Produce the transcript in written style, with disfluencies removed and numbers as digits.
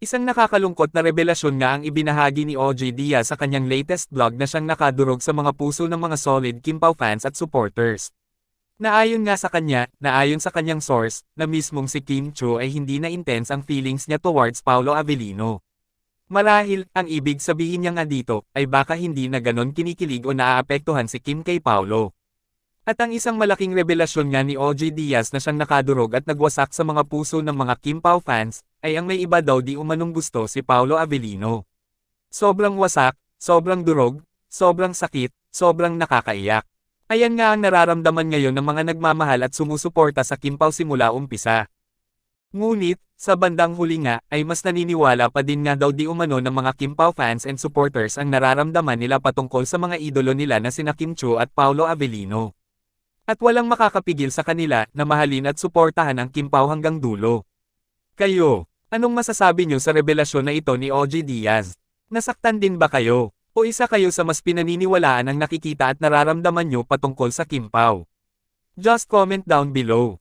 Isang nakakalungkot na revelasyon nga ang ibinahagi ni OJ Diaz sa kanyang latest vlog na siyang nakadurog sa mga puso ng mga solid Kim Pao fans at supporters. Naayon sa kanyang source, na mismong si Kim Chiu ay hindi na intense ang feelings niya towards Paolo Avellino. Marahil, ang ibig sabihin niya nga dito, ay baka hindi na ganon kinikilig o naaapektuhan si Kim kay Paolo. At ang isang malaking revelasyon nga ni OJ Diaz na siyang nakadurog at nagwasak sa mga puso ng mga Kim Pao fans, ay ang may iba daw di umanong gusto si Paolo Avellino. Sobrang wasak, sobrang durog, sobrang sakit, sobrang nakakaiyak. Ayan nga ang nararamdaman ngayon ng mga nagmamahal at sumusuporta sa Kim Pao simula umpisa. Ngunit, sa bandang huli nga, ay mas naniniwala pa din nga daw di umano ng mga Kim Pao fans and supporters ang nararamdaman nila patungkol sa mga idolo nila na sina Kim Chiu at Paolo Avellino. At walang makakapigil sa kanila na mahalin at suportahan ang Kim Pao hanggang dulo. Kayo, anong masasabi nyo sa revelasyon na ito ni OJ Diaz? Nasaktan din ba kayo? O isa kayo sa mas pinaniniwalaan ang nakikita at nararamdaman nyo patungkol sa Kim Pao? Just comment down below.